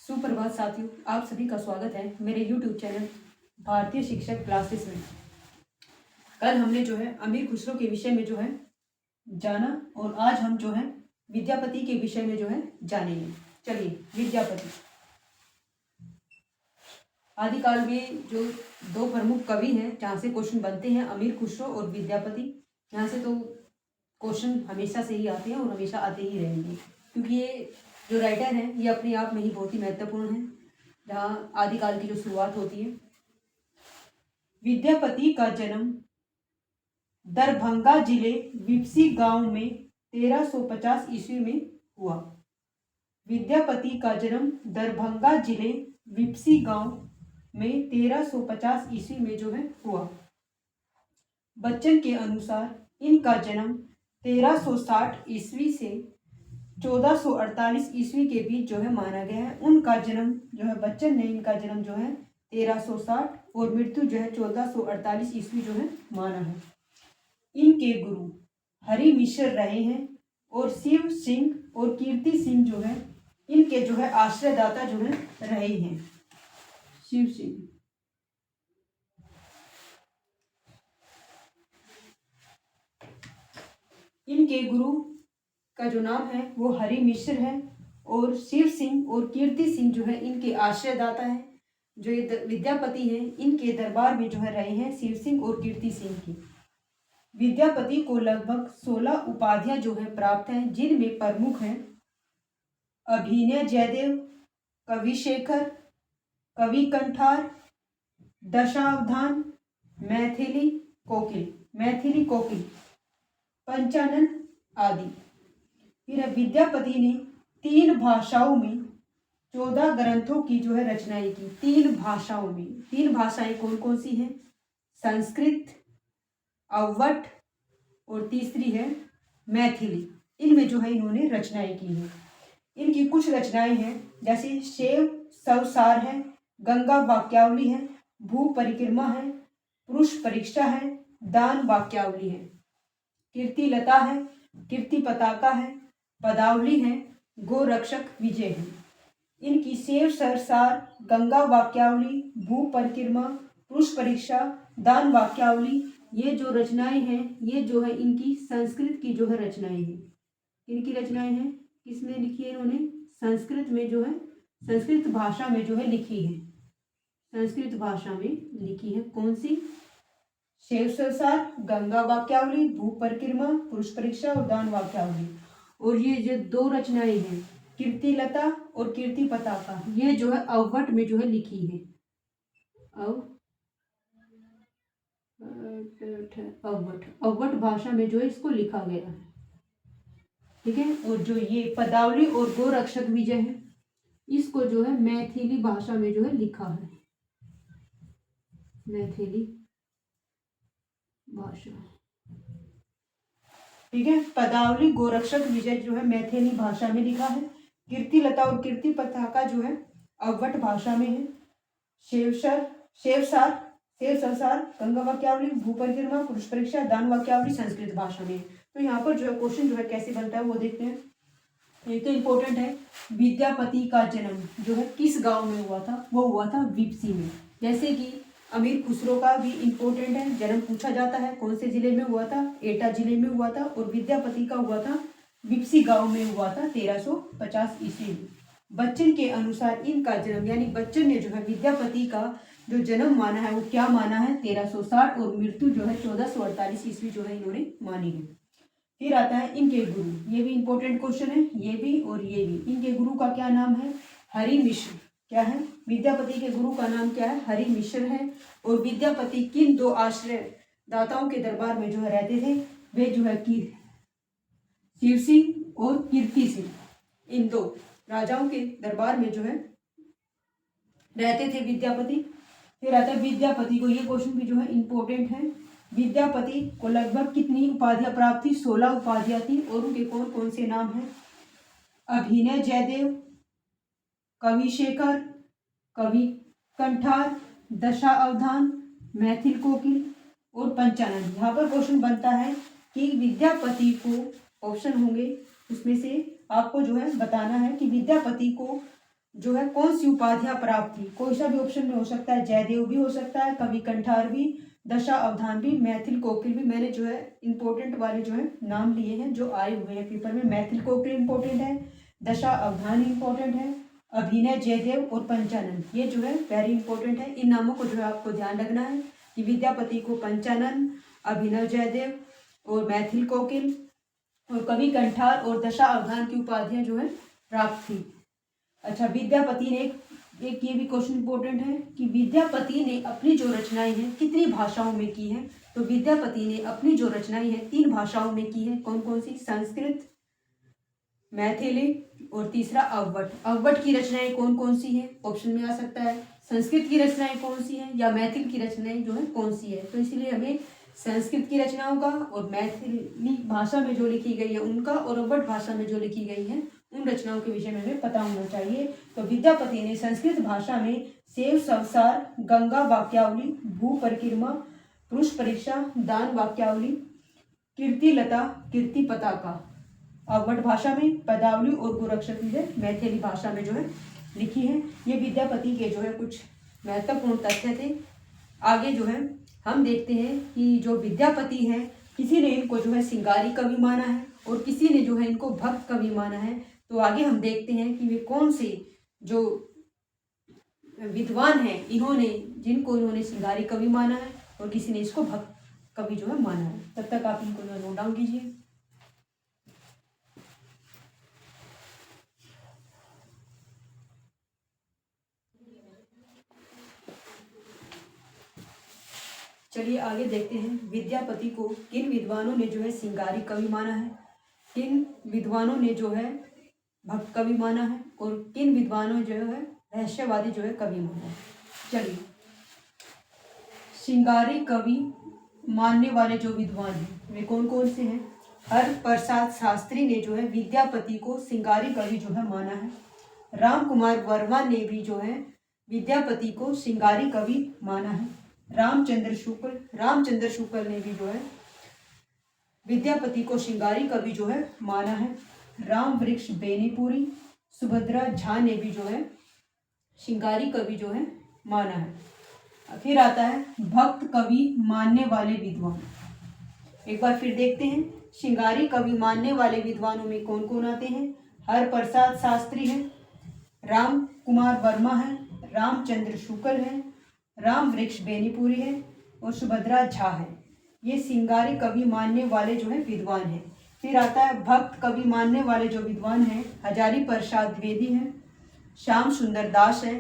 सुप्रभात साथियों, आप सभी का स्वागत है मेरे YouTube चैनल भारतीय शिक्षक क्लासेस में। कल हमने जो है अमीर खुसरो के विषय में जो है जाना और आज हम जो है विद्यापति के विषय में जो है जानेंगे। चलिए, विद्यापति आदिकाल में जो दो प्रमुख कवि हैं जहाँ से क्वेश्चन बनते हैं, अमीर खुसरो और विद्यापति। यहाँ से तो क्वेश्चन हमेशा से ही आते हैं और हमेशा आते ही रहेंगे, क्योंकि ये जो राइटर हैं ये अपने आप में ही बहुत ही महत्वपूर्ण है, जहाँ आदिकाल की जो शुरुआत होती है। विद्यापति का जन्म दरभंगा जिले विपसी गांव में 1350 ईस्वी में हुआ। विद्यापति का जन्म दरभंगा जिले विपसी गांव में 1350 ईस्वी में जो है हुआ। बच्चन के अनुसार इनका जन्म 1360 ईस्वी से 1448 ईस्वी के बीच जो है माना गया है। उनका जन्म जो है बच्चन ने इनका जन्म जो है 1360 और मृत्यु जो है 1448 ईस्वी जो है माना है। इनके गुरु हरि मिश्र रहे हैं और शिव सिंह और कीर्ति सिंह जो है इनके जो है आश्रयदाता जो है रहे हैं। शिव सिंह इनके गुरु का जो नाम है वो हरि मिश्र है और शिव सिंह और कीर्ति सिंह जो है इनके आश्रयदाता हैं। जो ये विद्यापति हैं इनके दरबार में जो है रहे हैं शिव सिंह और कीर्ति सिंह की। विद्यापति को लगभग 16 उपाधियां जो है प्राप्त हैं, जिनमें प्रमुख हैं अभिनय जयदेव, कवि शेखर, कवि कंठार, दशावधान, मैथिली कोकिल, पंचानन आदि। फिर विद्यापति ने 3 भाषाओं में 14 ग्रंथों की जो है रचनाएं की। 3 भाषाओं में, 3 भाषाएं कौन कौन सी हैं? संस्कृत, अवध और तीसरी है मैथिली। इनमें जो है इन्होंने रचनाएं की हैं। इनकी कुछ रचनाएं हैं जैसे शैव संसार है, गंगा वाक्यावली है, भू परिक्रमा है, पुरुष परीक्षा है, दान वाक्यावली है, कीर्तिलता है, कीर्ति पताका है, पदावली है, गोरक्षक विजय है। इनकी शैव संसार, गंगा वाक्यावली, भू परिक्रमा, पुरुष परीक्षा, दान वाक्यावली, ये जो रचनाएं हैं ये जो है इनकी संस्कृत की जो है रचनाएं हैं। इनकी रचनाएं हैं किसमें लिखी है? इन्होंने संस्कृत में जो है संस्कृत भाषा में जो है लिखी है। संस्कृत भाषा में लिखी है। कौन सी? शैव संसार, गंगा वाक्यावली, भू परिक्रमा, पुरुष परीक्षा और दान वाक्यावली। और ये जो 2 रचनाएं हैं कीर्तिलता और कीर्ति पताका, ये जो है अवध में जो है लिखी है। अवध भाषा में जो है इसको लिखा गया है, ठीक है। और जो ये पदावली और गोरक्षक विजय है इसको जो है मैथिली भाषा में जो है लिखा है। मैथिली भाषा, ठीक है। पदावली गोरक्षक विजय जो है मैथिली भाषा में लिखा है। कीर्तिलता और कीर्ति पताका जो है अवध भाषा में है। शेव संसार, गंगा वाक्यावली, भू परिक्रमा, पुरुष परीक्षा, दान वाक्यावली संस्कृत भाषा में है। तो यहाँ पर जो है क्वेश्चन जो है कैसे बनता है वो देखते हैं। एक तो इम्पोर्टेंट है, विद्यापति का जन्म जो है किस गांव में हुआ था? वो हुआ था विपसी में। जैसे कि अमीर खुसरो का भी इम्पोर्टेंट है, जन्म पूछा जाता है कौन से जिले में हुआ था? एटा जिले में हुआ था। और विद्यापति का हुआ था विपसी गांव में हुआ था 1350 ईस्वी में। बच्चन के अनुसार इनका जन्म, यानी बच्चन ने जो है विद्यापति का जो जन्म माना है वो क्या माना है? 1360 और मृत्यु जो है 1448 ईस्वी जो है इन्होंने मानी है। फिर आता है इनके गुरु, ये भी इंपॉर्टेंट क्वेश्चन है, ये भी और ये भी। इनके गुरु का क्या नाम है? हरि मिश्र। क्या है? विद्यापति के गुरु का नाम क्या है? हरि मिश्र है। और विद्यापति किन 2 आश्रयदाताओं के दरबार में जो है रहते थे? वे जो है कि शिव सिंह और कीर्ति सिंह, इन 2 राजाओं के दरबार में जो है रहते थे विद्यापति। फिर आता है विद्यापति को, ये क्वेश्चन भी जो है इम्पोर्टेंट है, विद्यापति को लगभग कितनी उपाधियां प्राप्त थी? 16 उपाधियां थी। और उनके कौन कौन से नाम हैं? अभिनय जयदेव, कवि शेखर, कवि कंठार, दशावधान, मैथिल कोकिल और पंचानन। यहाँ पर क्वेश्चन बनता है कि विद्यापति को, ऑप्शन होंगे उसमें से आपको जो है बताना है कि विद्यापति को जो है कौन सी उपाधियां प्राप्त थी? कोई सा भी ऑप्शन में हो सकता है, जयदेव भी हो सकता है, कवि कंठार भी, दशा अवधान भी, मैथिल कोकिल भी। मैंने जो है इंपॉर्टेंट वाले जो है नाम लिए हैं जो आए हुए हैं पेपर में। मैथिल कोकिल इंपॉर्टेंट है, दशा अवधान इंपॉर्टेंट है, अभिनय जयदेव और पंचानन, ये जो है वेरी इंपॉर्टेंट है। इन नामों को जो है आपको ध्यान रखना है कि विद्यापति को पंचानन, अभिनव जयदेव और मैथिल कोकिल और कवि कंठार और दशा अवधान की उपाधियां जो है प्राप्त थी। अच्छा, विद्यापति ने एक ये भी क्वेश्चन इंपॉर्टेंट है कि विद्यापति ने अपनी जो रचनाएं हैं कितनी भाषाओं में की हैं? तो विद्यापति ने अपनी जो रचनाएं हैं 3 भाषाओं में की हैं। कौन कौन सी? संस्कृत, मैथिली और तीसरा अवध। अवध की रचनाएं कौन कौन सी हैं? ऑप्शन में आ सकता है। संस्कृत की रचनाएं कौन सी हैं या मैथिल की रचनाएं जो है कौन सी है? तो इसलिए हमें संस्कृत की रचनाओं का और मैथिली भाषा में जो लिखी गई है उनका और अवध भाषा में जो लिखी गई है उन रचनाओं के विषय में हमें पता होना चाहिए। तो विद्यापति ने संस्कृत भाषा में सेव संसार, गंगा वाक्यावली, भू परिक्रमा, पुरुष परीक्षा, दान वाक्यावली, कीर्तिलता, कीर्ति पताका अवध भाषा में, पदावली और गोरक्षपति है मैथिली भाषा में जो है लिखी है। ये विद्यापति के जो है कुछ महत्वपूर्ण तथ्य थे। आगे जो है हम देखते हैं कि जो विद्यापति हैं किसी ने इनको जो है सिंगारी कवि माना है और किसी ने जो है इनको भक्त कवि माना है। तो आगे हम देखते हैं कि वे कौन से जो विद्वान हैं जिनको इन्होंने सिंगारी कवि माना है और किसी ने इसको भक्त कवि जो है माना है। तब तक आप इनको नोट डाउन कीजिए। चलिए आगे देखते हैं विद्यापति को किन विद्वानों ने जो है सिंगारी कवि माना है, किन विद्वानों ने जो है भक्त कवि माना है और किन विद्वानों जो है रहस्यवादी जो है कवि माना है। चलिए, सिंगारी कवि मानने वाले जो विद्वान हैं वे कौन कौन से हैं? हरप्रसाद शास्त्री ने जो है विद्यापति को सिंगारी कवि जो है माना है। राम कुमार वर्मा ने भी जो है विद्यापति को सिंगारी कवि माना है। रामचंद्र शुक्ल ने भी जो है विद्यापति को सिंगारी कवि जो है माना है। राम वृक्ष बेनीपुरी, सुभद्रा झा ने भी जो है सिंगारी कवि जो है माना है। फिर आता है भक्त कवि मानने वाले विद्वान। एक बार फिर देखते हैं सिंगारी कवि मानने वाले विद्वानों में कौन कौन आते हैं। हरप्रसाद शास्त्री है, राम कुमार वर्मा है, रामचंद्र शुक्ल है, राम वृक्ष बेनीपुरी है और सुभद्रा झा है। ये सिंगारी कवि मानने वाले जो है विद्वान हैं। फिर आता है भक्त कवि मानने वाले जो विद्वान हैं हजारी प्रसाद द्विवेदी हैं, श्याम सुंदर दास है,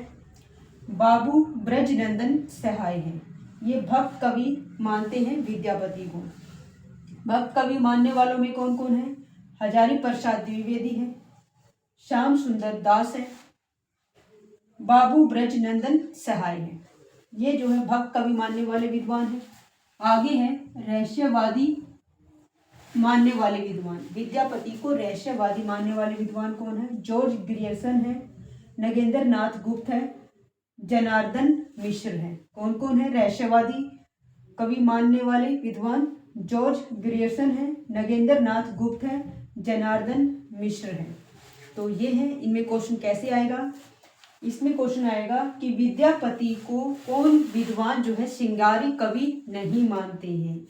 बाबू ब्रजनंदन सहाय है। ये भक्त कवि मानते हैं विद्यापति को। भक्त कवि मानने वालों में कौन कौन है? हजारी प्रसाद द्विवेदी है, श्याम सुंदर दास है, बाबू ब्रजनंदन सहाय है। ये जो है भक्त कवि मानने वाले विद्वान हैं। आगे है रहस्यवादी मानने वाले विद्वान। विद्यापति को रहस्यवादी मानने वाले विद्वान कौन है? जॉर्ज ग्रियर्सन है, नगेंद्र नाथ गुप्त है, जनार्दन मिश्र है। कौन कौन है रहस्यवादी कवि मानने वाले विद्वान? जॉर्ज ग्रियर्सन है, नगेंद्र नाथ गुप्त है, जनार्दन मिश्र है। तो ये है। इनमें क्वेश्चन कैसे आएगा? इसमें क्वेश्चन आएगा कि विद्यापति को कौन विद्वान जो है सिंगारी कवि नहीं मानते हैं,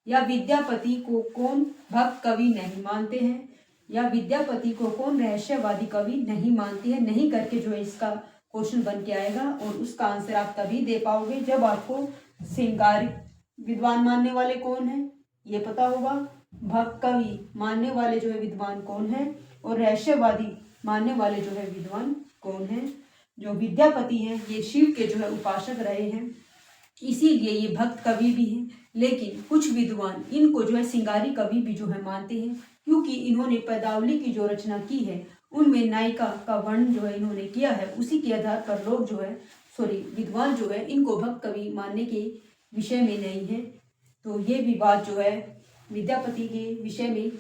या विद्यापति को कौन भक्त कवि नहीं मानते हैं, या विद्यापति को कौन रहस्यवादी कवि नहीं मानते हैं। नहीं करके जो है इसका क्वेश्चन बन के आएगा और उसका आंसर आप तभी दे पाओगे जब आपको सिंगारी विद्वान मानने वाले कौन है ये पता होगा, भक्त कवि मानने वाले जो है विद्वान कौन है और रहस्यवादी मानने वाले जो है विद्वान कौन है। जो विद्यापति हैं ये शिव के जो है उपासक रहे हैं, इसीलिए ये भक्त कवि भी हैं। लेकिन कुछ विद्वान इनको जो है सिंगारी कवि भी जो है मानते हैं, क्योंकि इन्होंने पदावली की जो रचना की है उनमें नायिका का वर्णन जो है इन्होंने किया है। उसी के आधार पर लोग जो है विद्वान जो है इनको भक्त कवि मानने के विषय में नहीं है। तो ये विवाद जो है विद्यापति के विषय में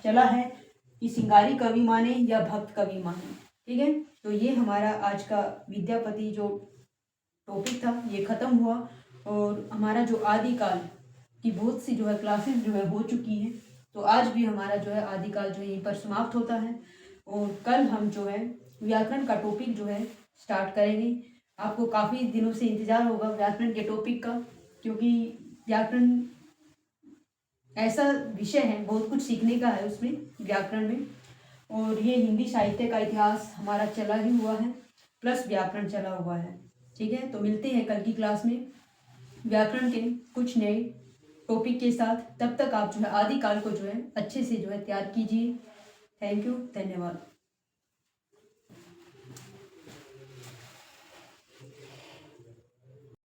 चला है कि सिंगारी कवि माने या भक्त कवि माने। ठीक है, तो ये हमारा आज का विद्यापति जो टॉपिक था ये ख़त्म हुआ और हमारा जो आदिकाल की बहुत सी जो है क्लासेस जो है हो चुकी हैं। तो आज भी हमारा जो है आदिकाल जो है यहीं पर समाप्त होता है। और कल हम जो है व्याकरण का टॉपिक जो है स्टार्ट करेंगे। आपको काफ़ी दिनों से इंतज़ार होगा व्याकरण के टॉपिक का, क्योंकि व्याकरण ऐसा विषय है, बहुत कुछ सीखने का है उसमें, व्याकरण में। और ये हिंदी साहित्य का इतिहास हमारा चला ही हुआ है, प्लस व्याकरण चला हुआ है। ठीक है, तो मिलते हैं कल की क्लास में व्याकरण के कुछ नए टॉपिक के साथ। तब तक आप जो है आदिकाल को जो है अच्छे से जो है तैयार कीजिए। थैंक यू, धन्यवाद।